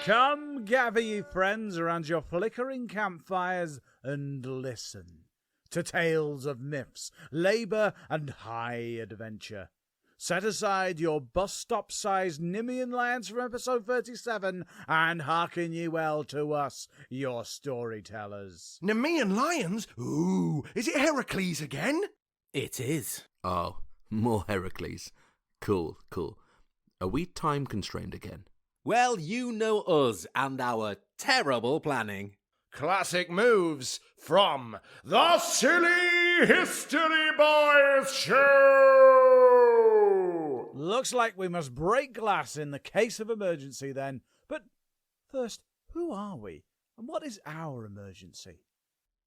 Come gather ye friends around your flickering campfires and listen to tales of myths, labour and high adventure. Set aside your bus-stop-sized Nemean lions from episode 37 and hearken ye well to us, your storytellers. Nemean lions? Ooh, is it Heracles again? It is. Oh, more Heracles. Cool. Are we time constrained again? Well, you know us and our terrible planning. Classic moves from the Silly History Boys Show! Looks like we must break glass in the case of emergency then. But first, who are we? And what is our emergency?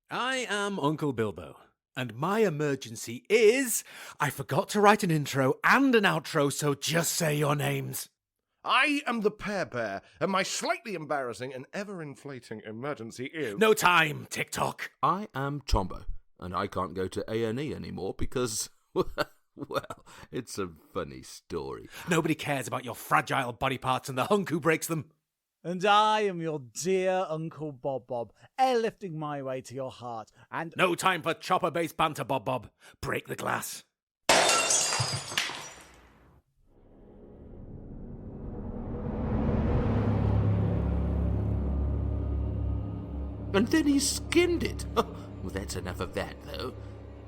I am Uncle Bilbo, and my emergency is... I forgot to write an intro and an outro, so just say your names. I am the Pear Bear, and my slightly embarrassing and ever-inflating emergency is... No time, TikTok. I am Tombo, and I can't go to A&E anymore because... Well, it's a funny story. Nobody cares about your fragile body parts and the hunk who breaks them. And I am your dear Uncle Bob, airlifting my way to your heart, and... No time for chopper-based banter, Bob. Break the glass. And then he skinned it. Well, that's enough of that, though.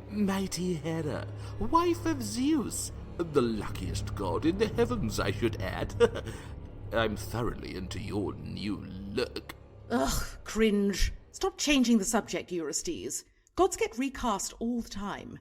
Mighty Hera, wife of Zeus, the luckiest god in the heavens, I should add. I'm thoroughly into your new look. Ugh, cringe. Stop changing the subject, Eurystheus. Gods get recast all the time.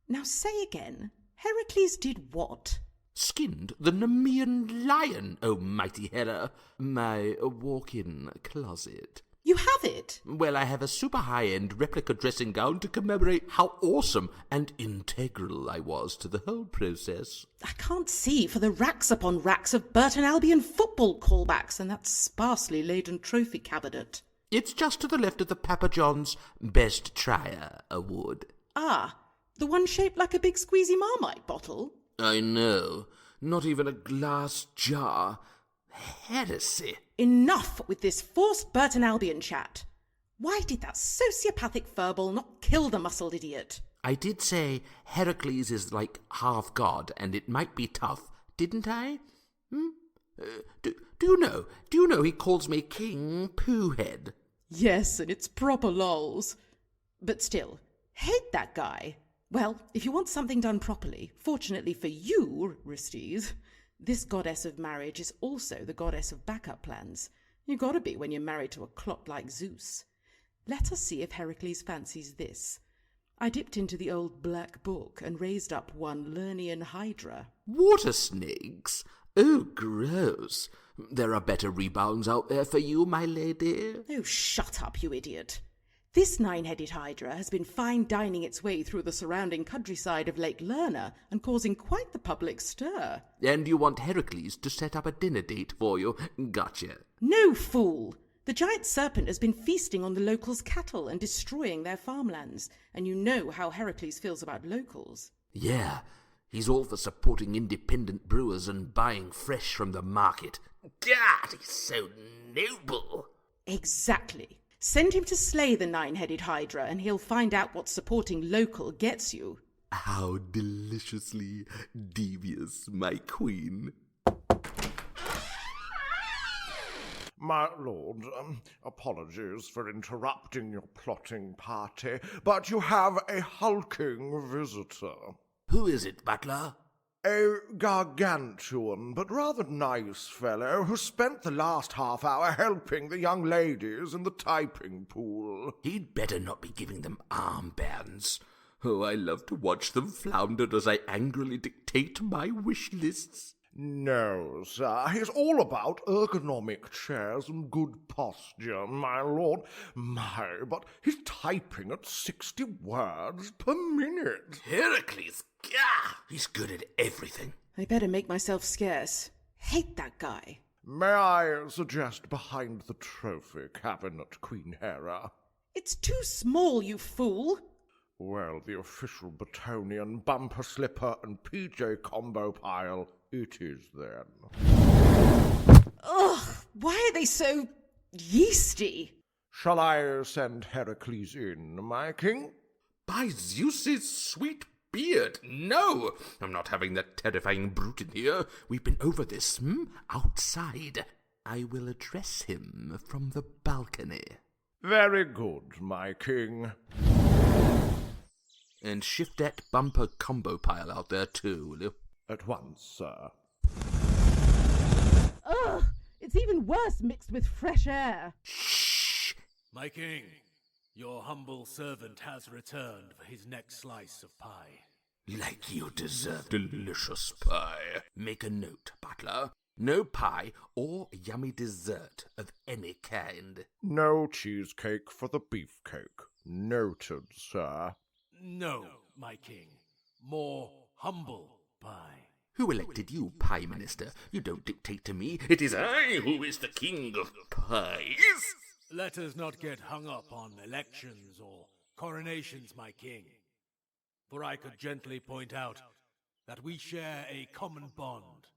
Now say again, Heracles did what? Skinned the Nemean lion, oh mighty Hera. My walk-in closet. You have it? Well, I have a super high-end replica dressing gown to commemorate how awesome and integral I was to the whole process. I can't see for the racks upon racks of Burton Albion football callbacks and that sparsely laden trophy cabinet. It's just to the left of the Papa John's Best Trier award. Ah, the one shaped like a big squeezy Marmite bottle? I know. Not even a glass jar. Heresy. Enough with this forced Burton Albion chat. Why did that sociopathic furball not kill the muscled idiot? I did say Heracles is like half god, and it might be tough, didn't I? Do you know he calls me King Poohead? Yes, and it's proper lols. But still, hate that guy. Well, if you want something done properly, fortunately for you, Eurystheus, this goddess of marriage is also the goddess of backup plans. You gotta be when you're married to a clot like Zeus. Let us see if Heracles fancies this. I dipped into the old black book and raised up one Lernian Hydra. Water snakes? Oh, gross. There are better rebounds out there for you, my lady. Oh, shut up, you idiot. This nine-headed Hydra has been fine dining its way through the surrounding countryside of Lake Lerna and causing quite the public stir. And you want Heracles to set up a dinner date for you? Gotcha. No, fool! The giant serpent has been feasting on the locals' cattle and destroying their farmlands, and you know how Heracles feels about locals. Yeah, he's all for supporting independent brewers and buying fresh from the market. God, he's so noble. Exactly. Send him to slay the nine-headed Hydra, and he'll find out what supporting local gets you. How deliciously devious, my queen. My lord, apologies for interrupting your plotting party, but you have a hulking visitor. Who is it, butler? A gargantuan but rather nice fellow who spent the last half hour helping the young ladies in the typing pool. He'd better not be giving them armbands. Oh, I love to watch them flounder as I angrily dictate my wish lists. No, sir, he's all about ergonomic chairs and good posture, my lord. My, but he's typing at 60 words per minute. Heracles, gah! He's good at everything. I better make myself scarce. Hate that guy. May I suggest behind the trophy cabinet, Queen Hera? It's too small, you fool. Well, the official Batonian bumper slipper and PJ combo pile it is then. Ugh, why are they so yeasty? Shall I send Heracles in, my king? By Zeus's sweet beard, no! I'm not having that terrifying brute in here. We've been over this, outside. I will address him from the balcony. Very good, my king. And shift that bumper combo pile out there too, will you? At once, sir. Ugh, it's even worse mixed with fresh air. Shh! My king, your humble servant has returned for his next slice of pie. Like you deserve delicious pie. Make a note, butler. No pie or yummy dessert of any kind. No cheesecake for the beefcake. Noted, sir. No, my king. More humble pie. Who elected you, Pie Minister? You don't dictate to me. It is I who is the king of pies. Let us not get hung up on elections or coronations, my king. For I could gently point out that we share a common bond,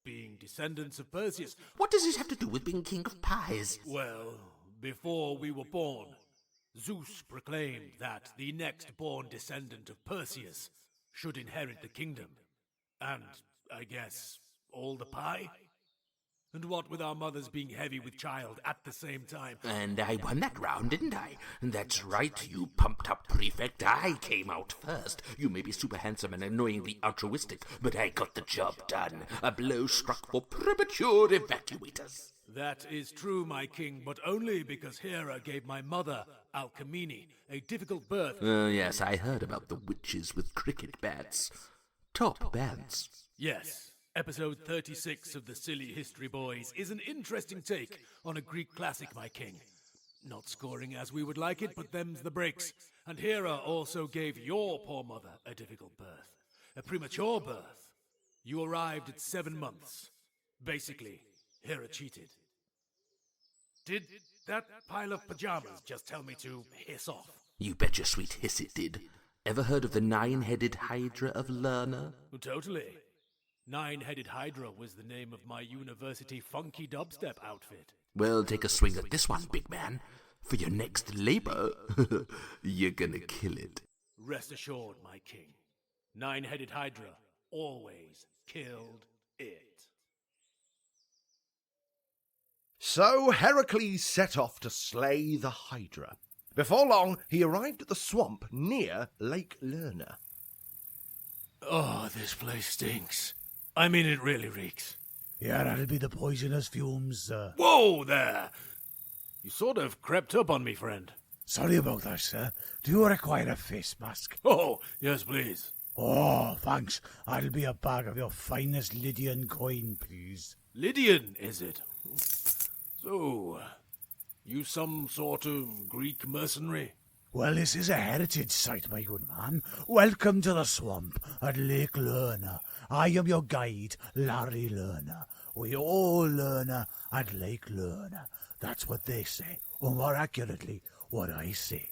being descendants of Perseus. What does this have to do with being king of pies? Well, before we were born, Zeus proclaimed that the next born descendant of Perseus should inherit the kingdom. And, I guess, all the pie? And what with our mothers being heavy with child at the same time. And I won that round, didn't I? That's right, you pumped-up prefect. I came out first. You may be super handsome and annoyingly altruistic, but I got the job done. A blow struck for premature evacuators. That is true, my king, but only because Hera gave my mother, Alcmene, a difficult birth. Yes, I heard about the witches with cricket bats. Top bands. Yes, episode 36 of the Silly History Boys is an interesting take on a Greek classic, my king. Not scoring as we would like it, but them's the breaks. And Hera also gave your poor mother a difficult birth. A premature birth. You arrived at 7 months. Basically, Hera cheated. Did that pile of pajamas just tell me to hiss off? You bet your sweet hiss it did. Ever heard of the 9-headed Hydra of Lerna? Totally. 9-headed Hydra was the name of my university funky dubstep outfit. Well, take a swing at this one, big man. For your next labor, you're gonna kill it. Rest assured, my king. 9-headed Hydra always killed it. So Heracles set off to slay the Hydra. Before long, he arrived at the swamp near Lake Lerna. Oh, this place stinks. I mean, it really reeks. Yeah, that'll be the poisonous fumes, sir. Whoa there! You sort of crept up on me, friend. Sorry about that, sir. Do you require a face mask? Oh, yes, please. Oh, thanks. That'll be a bag of your finest Lydian coin, please. Lydian, is it? So, you some sort of Greek mercenary? Well, this is a heritage site, my good man. Welcome to the swamp at Lake Lerna. I am your guide, Larry Lerna. We all Lerna at Lake Lerna. That's what they say, or more accurately, what I say.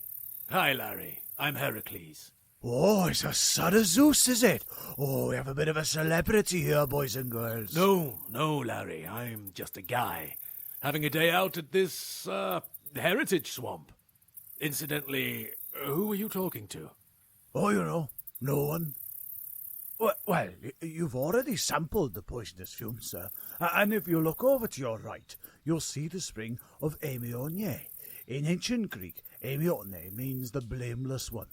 Hi, Larry. I'm Heracles. Oh, it's a son of Zeus, is it? Oh, we have a bit of a celebrity here, boys and girls. No, Larry. I'm just a guy. Having a day out at this, heritage swamp. Incidentally, who are you talking to? Oh, you know, no one. Well, you've already sampled the poisonous fumes, sir. And if you look over to your right, you'll see the spring of Amione. In ancient Greek, Amione means the blameless one.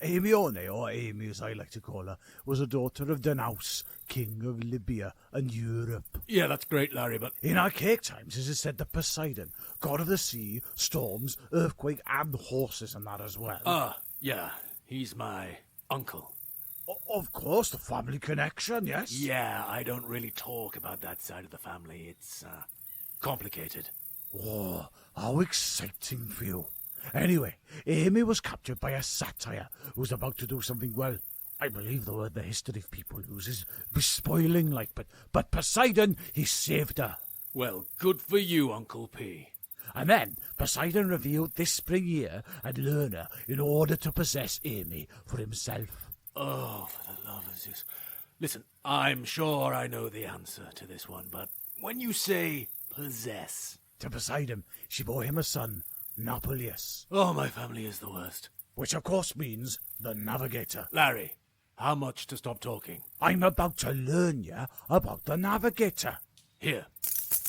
Amione, or Amy as I like to call her, was a daughter of Danaus, king of Libya and Europe. Yeah, that's great, Larry, but... In archaic times, it is said that Poseidon, god of the sea, storms, earthquake, and horses and that as well. Yeah, he's my uncle. Of course, the family connection, yes? Yeah, I don't really talk about that side of the family. It's, complicated. Oh, how exciting for you. Anyway, Amy was captured by a satyr who was about to do something, well, I believe the word the history of people uses, bespoiling like, but Poseidon, he saved her. Well, good for you, Uncle P. And then Poseidon revealed this spring here at Lerna in order to possess Amy for himself. Oh, for the love of Zeus. Listen, I'm sure I know the answer to this one, but when you say possess? To Poseidon, she bore him a son, Nauplius, Oh, my family is the worst. which of course means the Navigator. Larry, how much to stop talking? I'm about to learn you about the Navigator. Here,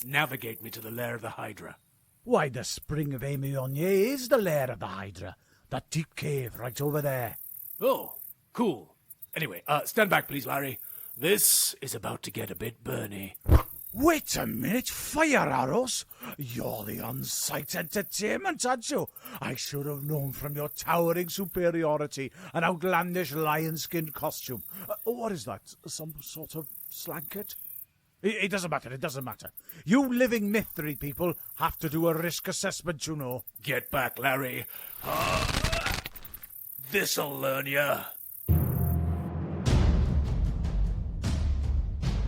navigate me to the lair of the Hydra. Why, the spring of Amionia is the lair of the Hydra. That deep cave right over there. Oh, cool. Anyway, stand back, please, Larry. This is about to get a bit burny. Wait a minute, fire arrows? You're the on-site entertainment, aren't you? I should have known from your towering superiority and outlandish lion-skinned costume. What is that? Some sort of slanket? It doesn't matter. You living mystery people have to do a risk assessment, you know. Get back, Larry. This'll learn ya.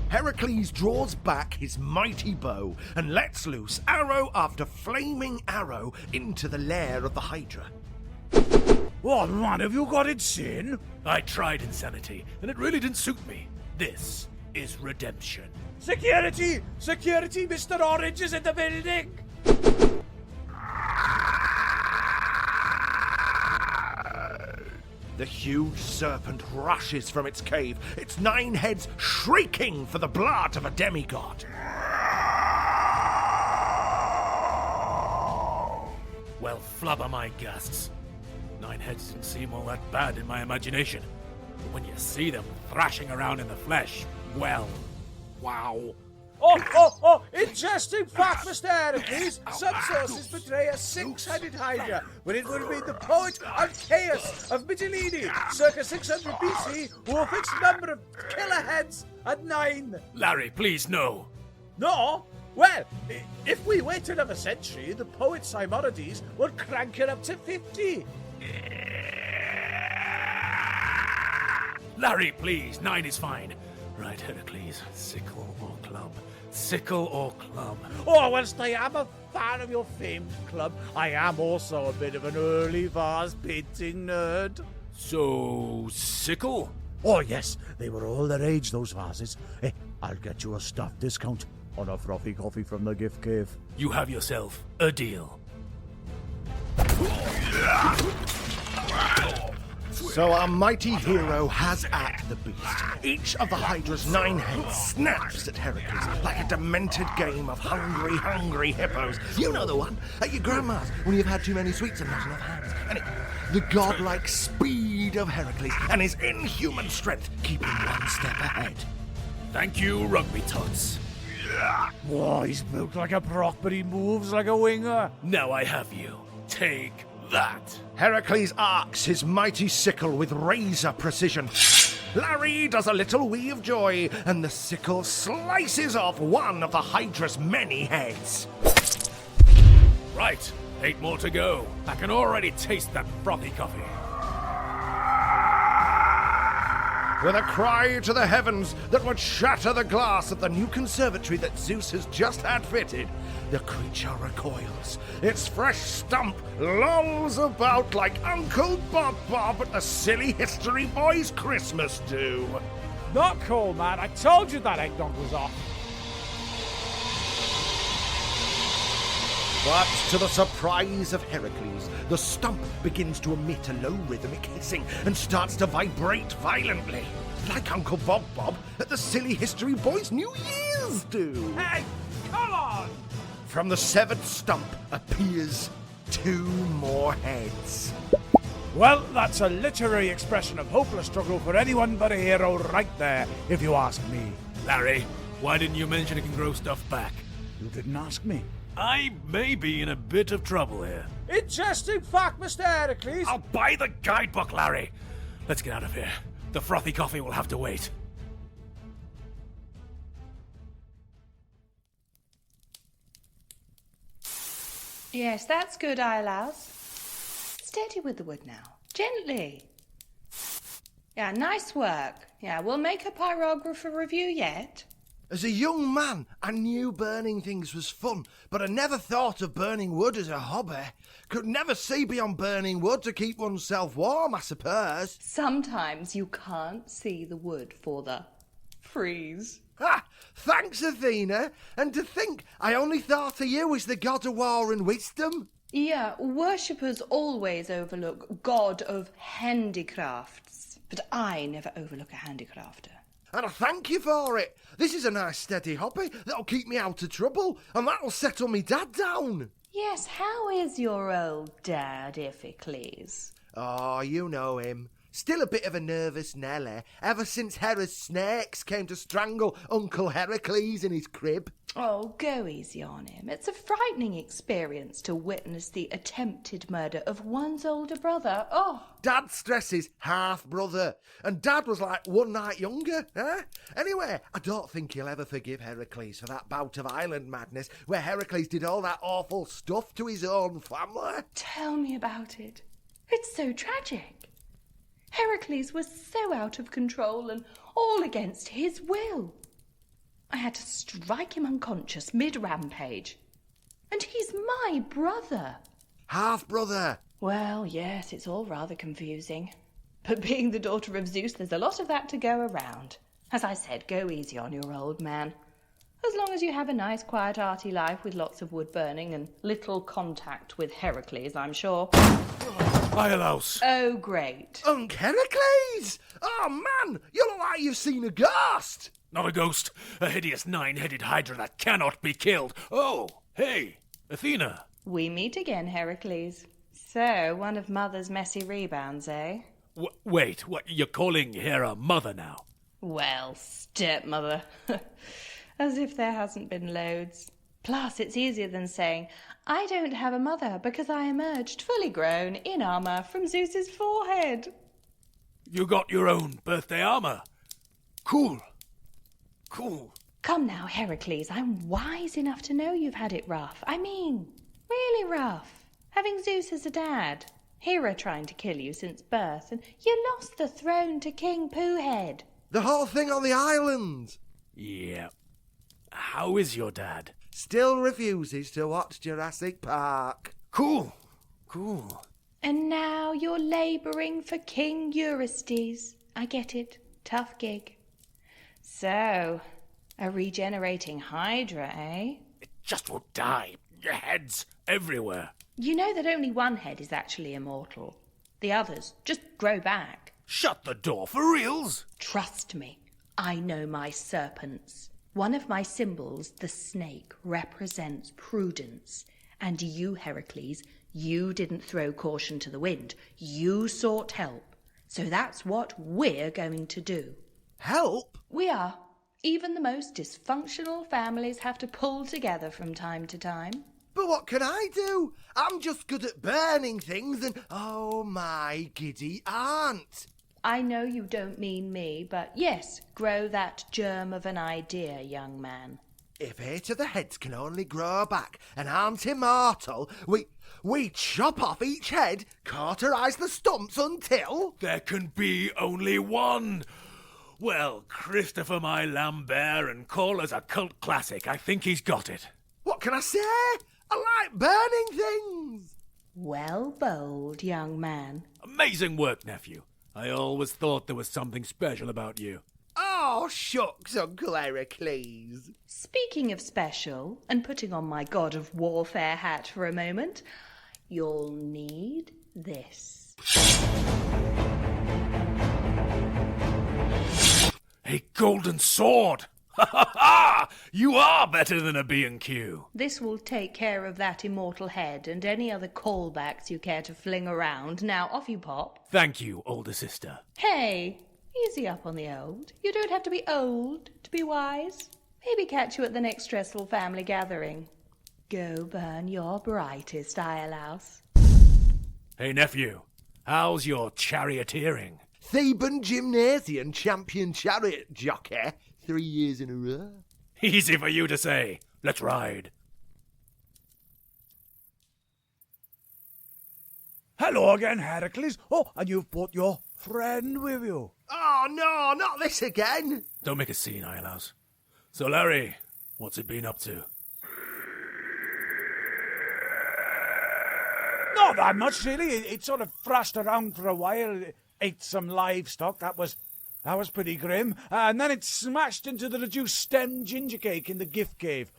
Heracles draws back his mighty bow and lets loose arrow after flaming arrow into the lair of the Hydra. What, man, have you got insane? I tried insanity, and it really didn't suit me. This is redemption. Security! Security! Mr. Orange is in the building! The huge serpent rushes from its cave, its 9 heads shrieking for the blood of a demigod. Well, flubber my ghasts. 9 heads didn't seem all that bad in my imagination. But when you see them thrashing around in the flesh, well, wow. Oh, interesting fact, Mr. Heracles. Some sources portray a 6-headed Hydra, but it would be the poet of chaos of Mytilene, circa 600 BC, who fixed number of killer heads at 9. Larry, please, no. No? Well, if we wait another century, the poet Simonides will crank it up to 50. Larry, please, 9 is fine. Right, Heracles, sickle or club? Sickle or club? Oh, whilst I am a fan of your famed club, I am also a bit of an early vase painting nerd. So, sickle? Oh, yes, they were all the rage, those vases. Hey, I'll get you a staff discount on a frothy coffee from the gift cave. You have yourself a deal. So our mighty hero has at the beast. Each of the Hydra's 9 heads snaps at Heracles like a demented game of hungry hippos. You know the one, at your grandma's, when you've had too many sweets and not enough hands. And the godlike speed of Heracles and his inhuman strength keep him one step ahead. Thank you, rugby tots. Whoa, he's built like a Brock, but he moves like a winger. Now I have you. Take that. Heracles arcs his mighty sickle with razor precision. Larry does a little wee of joy, and the sickle slices off one of the Hydra's many heads. Right, 8 more to go. I can already taste that frothy coffee. With a cry to the heavens that would shatter the glass of the new conservatory that Zeus has just had fitted, the creature recoils. Its fresh stump lolls about like Uncle Bob at the Silly History Boys' Christmas do. Not cool, man. I told you that eggnog was off. But to the surprise of Heracles, the stump begins to emit a low rhythmic hissing and starts to vibrate violently, like Uncle Bob at the Silly History Boys' New Year's do. Hey, come on! From the severed stump appears 2 more heads. Well, that's a literary expression of hopeless struggle for anyone but a hero right there, if you ask me. Larry, why didn't you mention it can grow stuff back? You didn't ask me. I may be in a bit of trouble here. Interesting fact, Mr. Heracles. I'll buy the guidebook, Larry. Let's get out of here. The frothy coffee will have to wait. Yes, that's good, Iolaus. Steady with the wood now. Gently. Yeah, nice work. Yeah, we'll make a pyrographer review yet. As a young man, I knew burning things was fun, but I never thought of burning wood as a hobby. Could never see beyond burning wood to keep oneself warm, I suppose. Sometimes you can't see the wood for the freeze. Ha! Thanks, Athena. And to think I only thought of you as the god of war and wisdom. Yeah, worshippers always overlook God of handicrafts, but I never overlook a handicrafter. And I thank you for it. This is a nice steady hobby that'll keep me out of trouble, and that'll settle me dad down. Yes, how is your old dad, Iphicles? Oh, you know him. Still a bit of a nervous Nelly, ever since Hera's snakes came to strangle Uncle Heracles in his crib. Oh, go easy on him. It's a frightening experience to witness the attempted murder of one's older brother. Oh! Dad stresses half-brother, and Dad was like 1 night younger, eh? Anyway, I don't think he'll ever forgive Heracles for that bout of island madness where Heracles did all that awful stuff to his own family. Tell me about it. It's so tragic. Heracles was so out of control and all against his will. I had to strike him unconscious mid-rampage. And he's my brother. Half-brother. Well, yes, it's all rather confusing. But being the daughter of Zeus, there's a lot of that to go around. As I said, go easy on your old man. As long as you have a nice, quiet, arty life with lots of wood burning and little contact with Heracles, I'm sure. Iolaus! Oh, great. Unc Heracles! Oh, man, you look like you've seen a ghost. Not a ghost, a hideous 9-headed Hydra that cannot be killed. Oh, hey, Athena. We meet again, Heracles. So, one of Mother's messy rebounds, eh? Wait, what, you're calling Hera Mother now? Well, stepmother. As if there hasn't been loads. Plus, it's easier than saying, I don't have a mother because I emerged fully grown in armour from Zeus's forehead. You got your own birthday armour. Cool. Cool. Come now, Heracles, I'm wise enough to know you've had it rough. I mean, really rough. Having Zeus as a dad, Hera trying to kill you since birth, and you lost the throne to King Poohhead. The whole thing on the island. Yeah. How is your dad? Still refuses to watch Jurassic Park. Cool. Cool. And now you're labouring for King Eurystheus. I get it. Tough gig. So, a regenerating Hydra, eh? It just won't die. Your head's everywhere. You know that only one head is actually immortal. The others just grow back. Shut the door for reals. Trust me, I know my serpents. One of my symbols, the snake, represents prudence. And you, Heracles, you didn't throw caution to the wind. You sought help. So that's what we're going to do. Help? We are. Even the most dysfunctional families have to pull together from time to time. But what can I do? I'm just good at burning things and, oh, my giddy aunt. I know you don't mean me, but yes, grow that germ of an idea, young man. If 8 of the heads can only grow back and aren't immortal, we chop off each head, cauterize the stumps until... There can be only one. Well, Christopher my Lambert and call us a cult classic. I think he's got it. What can I say? I like burning things. Well bowled, young man. Amazing work, nephew. I always thought there was something special about you. Oh, shucks, Uncle Heracles. Speaking of special, and putting on my god of warfare hat for a moment, you'll need this. A golden sword! Ha ha ha! You are better than a B&Q. This will take care of that immortal head and any other callbacks you care to fling around. Now, off you pop. Thank you, older sister. Hey, easy up on the old. You don't have to be old to be wise. Maybe catch you at the next stressful family gathering. Go burn your brightest, Iolaus. Hey, nephew. How's your charioteering? Theban Gymnasium champion chariot jockey 3 years in a row. Easy for you to say. Let's ride. Hello again, Heracles. Oh, and you've brought your friend with you. Oh, no, not this again. Don't make a scene, Iolaus. So, Larry, what's it been up to? Not that much, really. It sort of thrashed around for a while. Ate some livestock. That was That was pretty grim. And then it smashed into the reduced stem ginger cake in the gift cave.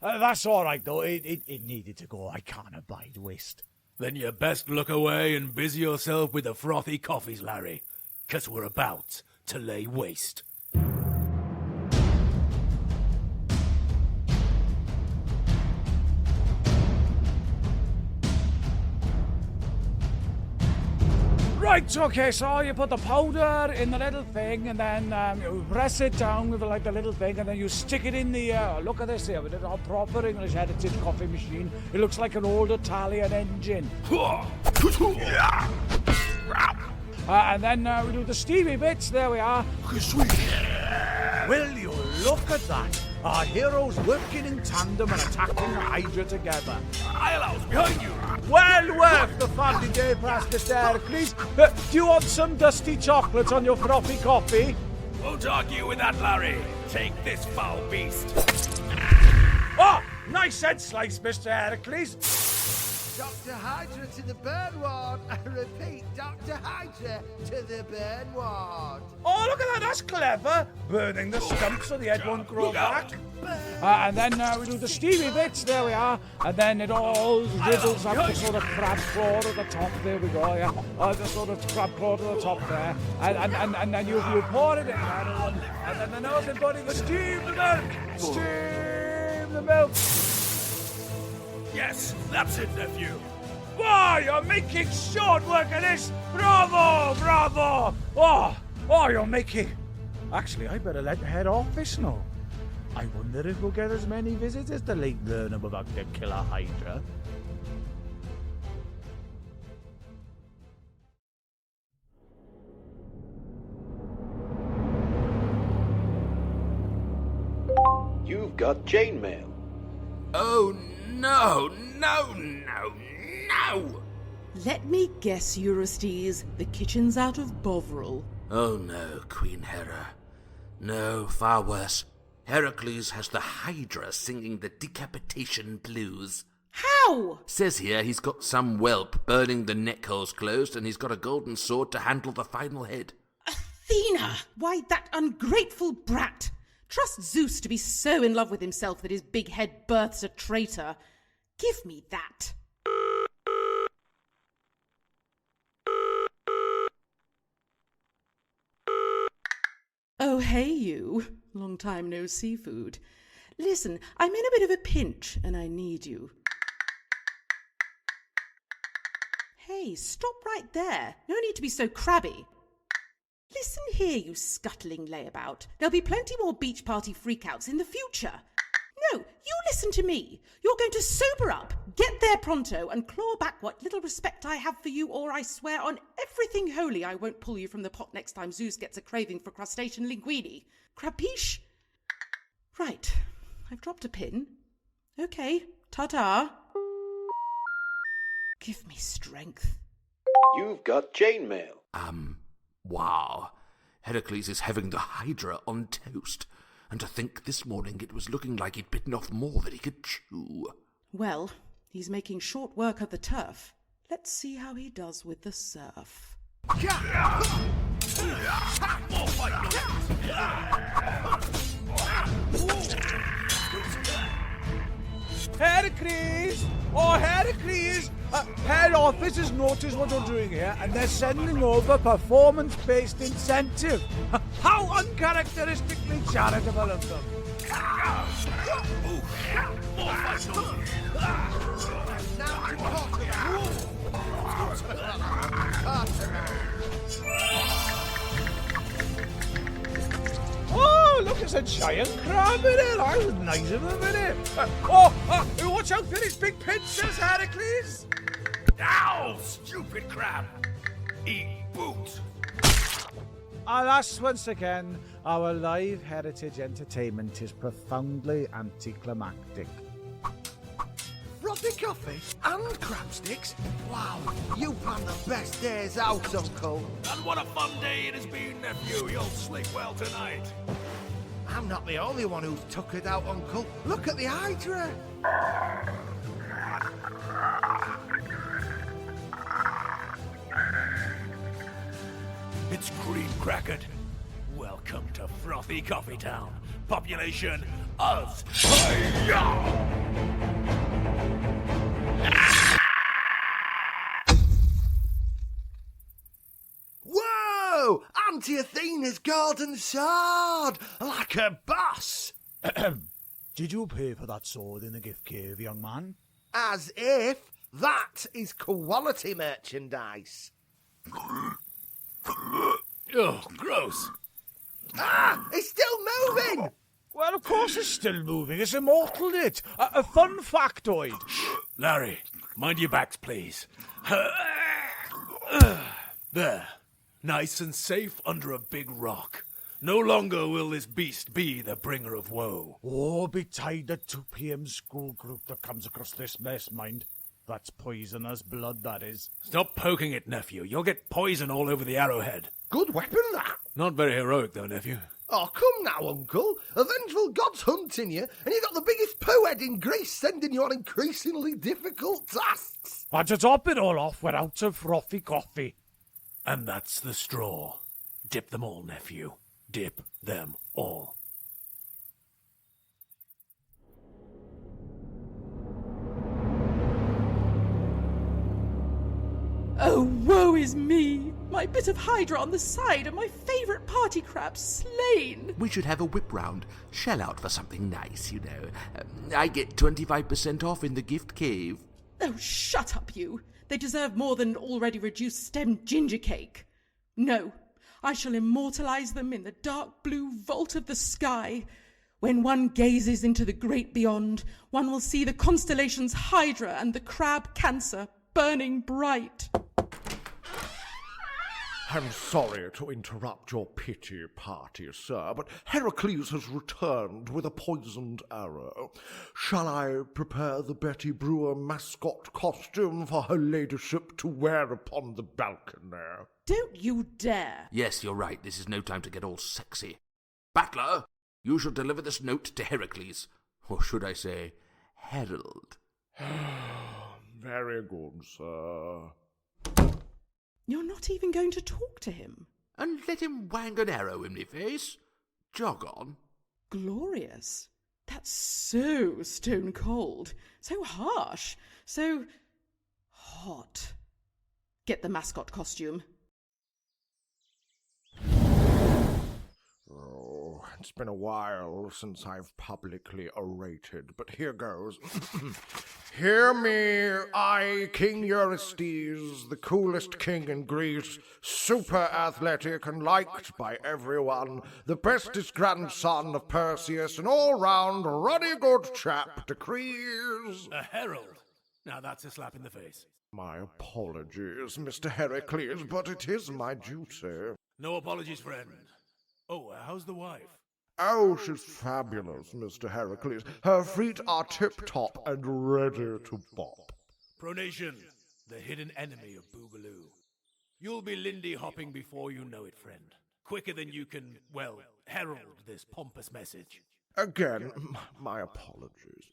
That's all right, though. It needed to go. I can't abide waste. Then you best look away and busy yourself with the frothy coffees, Larry. 'Cause we're about to lay waste. Right, okay, so you put the powder in the little thing, and then you press it down with the little thing, and then you stick it in the, look at this here, with a proper English heritage coffee machine. It looks like an old Italian engine. And then we do the steamy bits, there we are. Will you look at that? Our heroes working in tandem and attacking the Hydra together. Islaus, behind you! Well worth the fancy day pass, Mr. Heracles. Do you want some dusty chocolates on your frothy coffee? Won't argue with that, Larry. Take this foul beast. Oh, nice head slice, Mr. Heracles. Dr. Hydra to the burn ward. I repeat, Dr. Hydra to the burn ward. Oh, look at that, that's clever. Burning the stump so the head won't grow back. And then we do the steamy bits, there we are. And then it all riddles up the sort of crab claw at the top, there we go, yeah. The sort of crab claw to the top there. And then you pour it in there. And then the nose and body, steam the milk. Steam the milk. Yes, that's it, nephew. Wow, you're making short work of this! Bravo, bravo! Oh, you're making... Actually, I better let the head office know. I wonder if we'll get as many visitors to Lake Lerna about the killer Hydra. You've got chainmail. Oh, no! Let me guess, Eurystheus. The kitchen's out of Bovril. Oh no, Queen Hera. No, far worse. Heracles has the Hydra singing the decapitation blues. How? Says here he's got some whelp burning the neck holes closed, and he's got a golden sword to handle the final head. Athena! Why, that ungrateful brat! Trust Zeus to be so in love with himself that his big head births a traitor. Give me that. Oh, hey, you. Long time no seafood. Listen, I'm in a bit of a pinch, and I need you. Hey, stop right there. No need to be so crabby. Listen here, you scuttling layabout. There'll be plenty more beach party freakouts in the future. No, you listen to me. You're going to sober up, get there pronto, and claw back what little respect I have for you, or I swear on everything holy I won't pull you from the pot next time Zeus gets a craving for crustacean linguine. Crapiche? Right, I've dropped a pin. Okay, ta-ta. Give me strength. You've got chainmail. Wow. Heracles is having the Hydra on toast. And to think this morning it was looking like he'd bitten off more than he could chew. Well, he's making short work of the turf. Let's see how he does with the surf. Heracles! Oh, Heracles! Head office has noticed what you're doing here, and they're sending over performance-based incentive. How uncharacteristically charitable of them. Oh, look, there's a giant crab in it. I was nice of him in it. Watch out for his big pincers, Heracles. Ow, stupid crab! Eat boot! Alas, once again, our live heritage entertainment is profoundly anticlimactic. Frothy coffee and crab sticks? Wow, you planned the best days out, Uncle. And what a fun day it has been, nephew. You'll sleep well tonight. I'm not the only one who's tuckered out, Uncle. Look at the Hydra. It's cream crackered. Welcome to Frothy Coffee Town. Population us. Whoa! Auntie Athena's golden sword! Like a boss! Did you pay for that sword in the gift cave, young man? As if that is quality merchandise. Oh, gross. Ah! It's still moving! Well, of course it's still moving. It's immortal, it. A fun factoid. Larry, mind your backs, please. There. Nice and safe under a big rock. No longer will this beast be the bringer of woe. Oh, betide the 2 p.m. school group that comes across this mess, mind. That's poisonous blood, that is. Stop poking it, nephew. You'll get poison all over the arrowhead. Good weapon, that. Not very heroic, though, nephew. Oh, come now, Uncle. A vengeful god's hunting you, and you got the biggest poo-head in Greece sending you on increasingly difficult tasks. And to top it all off, we're out of frothy coffee. And that's the straw. Dip them all, nephew. Dip them all. Oh, woe is me! My bit of Hydra on the side and my favourite party crab slain! We should have a whip round. Shell out for something nice, you know. I get 25% off in the gift cave. Oh, shut up, you! They deserve more than already reduced stemmed ginger cake. No, I shall immortalise them in the dark blue vault of the sky. When one gazes into the great beyond, one will see the constellations Hydra and the crab Cancer burning bright. I'm sorry to interrupt your pity party, sir, but Heracles has returned with a poisoned arrow. Shall I prepare the Betty Brewer mascot costume for her ladyship to wear upon the balcony? Don't you dare! Yes, you're right. This is no time to get all sexy. Battler, you shall deliver this note to Heracles. Or should I say, Herald. Very good, sir. You're not even going to talk to him. And let him wang an arrow in me face. Jog on. Glorious. That's so stone cold, so harsh, so hot. Get the mascot costume. Oh, it's been a while since I've publicly orated, but here goes. Hear me, I, King Eurystheus, the coolest king in Greece, super athletic and liked by everyone, the bestest grandson of Perseus, and all-round ruddy good chap, decrees... A herald. Now that's a slap in the face. My apologies, Mr. Heracles, but it is my duty. No apologies, friend. Oh, how's the wife? Oh, she's fabulous, Mr. Heracles. Her feet are tip-top and ready to bop. Pronation, the hidden enemy of Boogaloo. You'll be lindy-hopping before you know it, friend. Quicker than you can, well, herald this pompous message. Again, my apologies.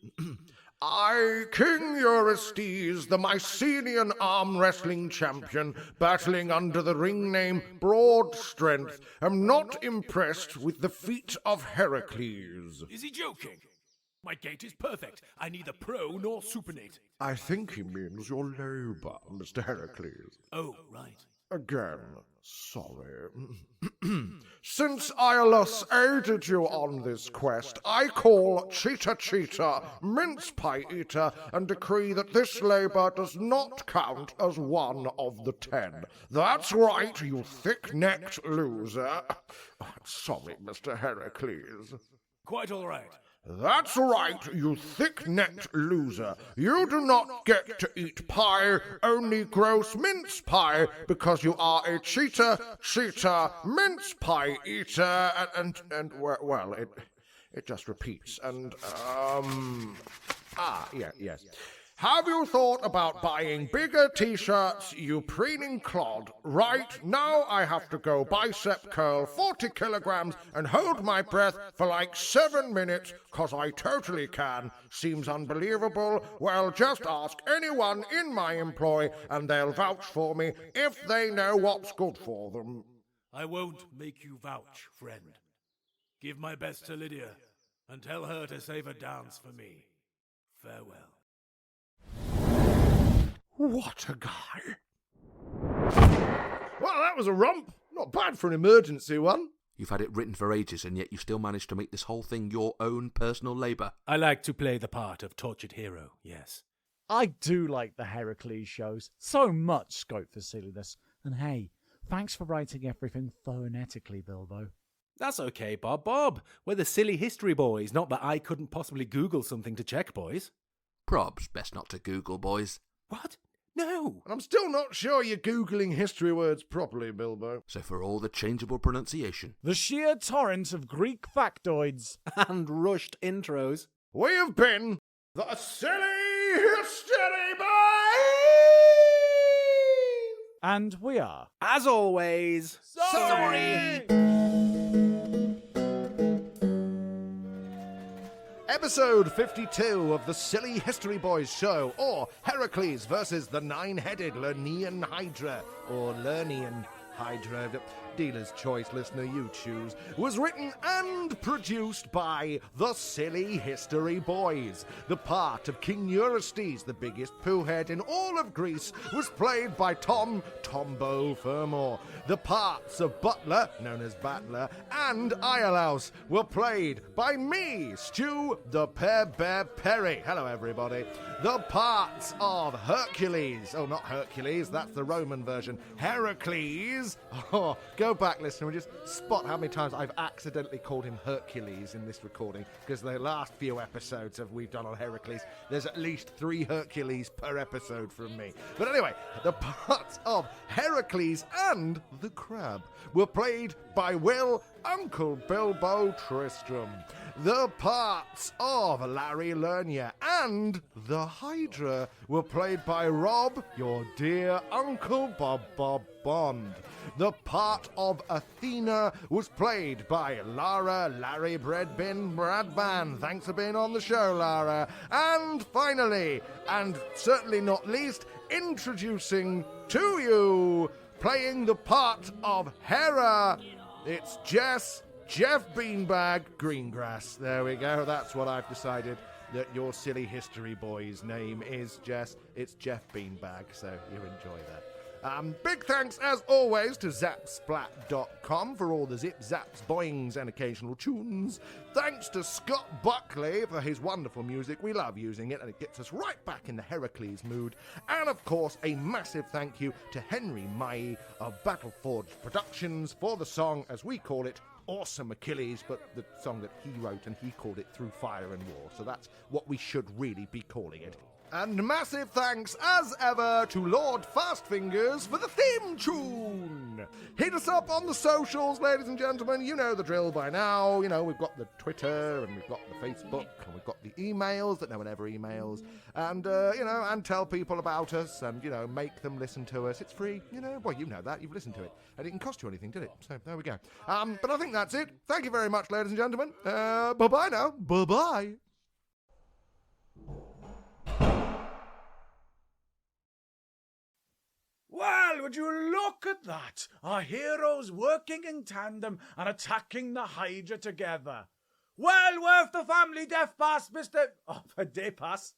I, King Eurystheus, the Mycenaean arm wrestling champion, battling under the ring name Broad Strength, am not impressed with the feat of Heracles. Is he joking? My gait is perfect. I neither pro nor supinate. I think he means your labour, Mr. Heracles. Oh, right. Again, sorry. Since Iolus aided you on this quest, I call Cheetah, Mince Pie Eater, and decree that this labour does not count as one of the 10. That's right, you thick-necked loser. Sorry, Mr. Heracles. Quite all right. That's right, you thick-necked loser. You do not get to eat pie, only gross mince pie, because you are a cheetah, mince pie eater, and well, it just repeats, and, yes. Have you thought about buying bigger t-shirts, you preening clod? Right, now I have to go bicep curl 40 kilograms and hold my breath for like 7 minutes, 'cause I totally can. Seems unbelievable? Well, just ask anyone in my employ and they'll vouch for me if they know what's good for them. I won't make you vouch, friend. Give my best to Lydia, and tell her to save a dance for me. Farewell. What a guy. Well, that was a romp. Not bad for an emergency one. You've had it written for ages, and yet you still managed to make this whole thing your own personal labour. I like to play the part of tortured hero, yes. I do like the Heracles shows. So much scope for silliness. And hey, thanks for writing everything phonetically, Bilbo. That's okay, Bob. Bob, we're the Silly History Boys, not that I couldn't possibly Google something to check, boys. Probs, best not to Google, boys. What? No. And I'm still not sure you're Googling history words properly, Bilbo. So for all the changeable pronunciation. The sheer torrent of Greek factoids. And rushed intros. We have been the Silly History Boys! And we are. As always, Sorry! Episode 52 of the Silly History Boys show, or Heracles versus the nine-headed Lernian Hydra, or Lernian Hydra, dealer's choice, listener, you choose, was written and produced by the Silly History Boys. The part of King Eurystheus, the biggest poohead in all of Greece, was played by Tombo Fermor. The parts of Butler, known as Battler, and Iolaus were played by me, Stu the Pear Bear Perry. Hello, everybody. The parts of Hercules, oh, not Hercules, that's the Roman version, Heracles. Oh, go back, listener, and just spot how many times I've accidentally called him Hercules in this recording, because the last few episodes we've done on Heracles, there's at least 3 Hercules per episode from me. But anyway, the parts of Heracles and the Crab were played by Will Uncle Bilbo Tristram. The parts of Larry Lerna and the Hydra were played by Rob, your dear Uncle Bob Bond. The part of Athena was played by Lara Larry Breadbin Bradban. Thanks for being on the show, Lara. And finally, and certainly not least, introducing to you, playing the part of Hera, it's Jeff Beanbag Greengrass. There we go. That's what I've decided that your Silly History Boy's name is, Jess. It's Jeff Beanbag, so you enjoy that. Big thanks, as always, to ZapSplat.com for all the zip, zaps, boings, and occasional tunes. Thanks to Scott Buckley for his wonderful music. We love using it, and it gets us right back in the Heracles mood. And, of course, a massive thank you to Henry Mahy of BattleForge Productions for the song, as we call it, Awesome Achilles, but the song that he wrote, and he called it Through Fire and War. So that's what we should really be calling it. And massive thanks, as ever, to Lord Fastfingers for the theme tune. Hit us up on the socials, ladies and gentlemen. You know the drill by now. You know, we've got the Twitter, and we've got the Facebook, and we've got the emails that no one ever emails. And, you know, and tell people about us, and, you know, make them listen to us. It's free, you know. Well, you know that. You've listened to it. And it didn't cost you anything, did it? So, there we go. But I think that's it. Thank you very much, ladies and gentlemen. Bye-bye now. Bye-bye. Well, would you look at that? Our heroes working in tandem and attacking the Hydra together. Well worth the family death pass, Mr. Oh, a day pass.